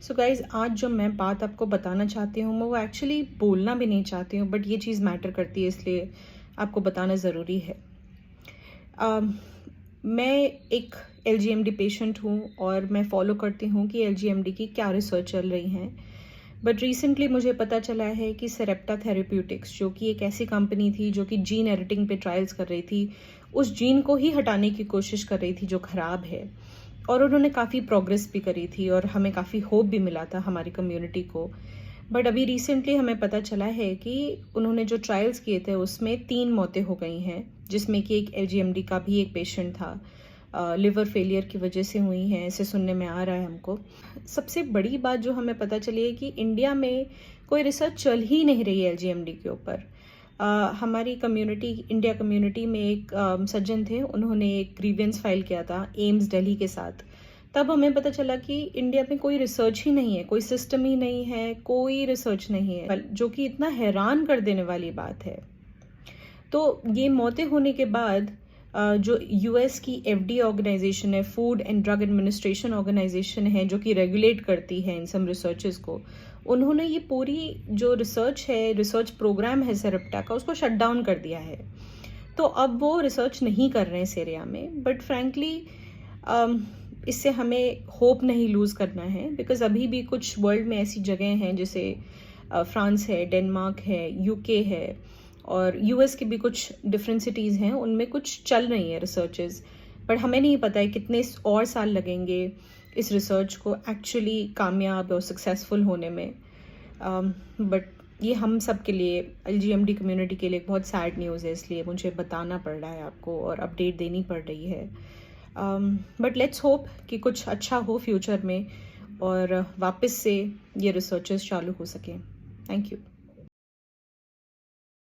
So guys, आज जो मैं बात आपको बताना चाहती हूँ मैं वो एक्चुअली बोलना भी नहीं चाहती हूँ, बट ये चीज़ मैटर करती है इसलिए आपको बताना ज़रूरी है। मैं एक एलजीएमडी पेशेंट हूँ और मैं फॉलो करती हूँ कि एलजीएमडी की क्या रिसर्च चल रही हैं। बट रिसेंटली मुझे पता चला है कि सेरेप्टा थेरेप्यूटिक्स, जो कि एक ऐसी कंपनी थी जो कि जीन एडिटिंग पे ट्रायल्स कर रही थी, उस जीन को ही हटाने की कोशिश कर रही थी जो ख़राब है। और उन्होंने काफ़ी प्रोग्रेस भी करी थी और हमें काफ़ी होप भी मिला था हमारी कम्युनिटी को। बट अभी रिसेंटली हमें पता चला है कि उन्होंने जो ट्रायल्स किए थे उसमें 3 मौतें हो गई हैं, जिसमें कि एक एलजीएमडी का भी एक पेशेंट था। लिवर फेलियर की वजह से हुई हैं, ऐसे सुनने में आ रहा है हमको। सबसे बड़ी बात जो हमें पता चली है कि इंडिया में कोई रिसर्च चल ही नहीं रही है एलजीएमडी के ऊपर। हमारी कम्युनिटी, इंडिया कम्युनिटी में एक सज्जन थे, उन्होंने एक ग्रीवेंस फाइल किया था एम्स दिल्ली के साथ। तब हमें पता चला कि इंडिया में कोई रिसर्च ही नहीं है, कोई सिस्टम ही नहीं है, कोई रिसर्च नहीं है, जो कि इतना हैरान कर देने वाली बात है। तो ये मौतें होने के बाद जो यूएस की एफडी ऑर्गेनाइजेशन है, food and drug administration organization है, जो कि रेगुलेट करती है इन सब रिसर्चेस को, उन्होंने ये पूरी जो रिसर्च है, रिसर्च प्रोग्राम है सेरेप्टा का, उसको शट डाउन कर दिया है। तो अब वो रिसर्च नहीं कर रहे हैं इस एरिया में। बट फ्रैंकली इससे हमें होप नहीं लूज़ करना है, बिकॉज अभी भी कुछ वर्ल्ड में ऐसी जगह हैं जैसे फ्रांस है, डेनमार्क है, यूके है और यूएस की भी कुछ डिफरेंट सिटीज़ हैं, उनमें कुछ चल रही है रिसर्चेज। बट हमें नहीं पता है कितने और साल लगेंगे इस रिसर्च को एक्चुअली कामयाब और सक्सेसफुल होने में। बट ये हम सब के लिए, एलजीएमडी कम्युनिटी के लिए बहुत सैड न्यूज़ है, इसलिए मुझे बताना पड़ रहा है आपको और अपडेट देनी पड़ रही है। बट लेट्स होप कि कुछ अच्छा हो फ्यूचर में और वापस से ये रिसर्चेस चालू हो सकें। Thank you.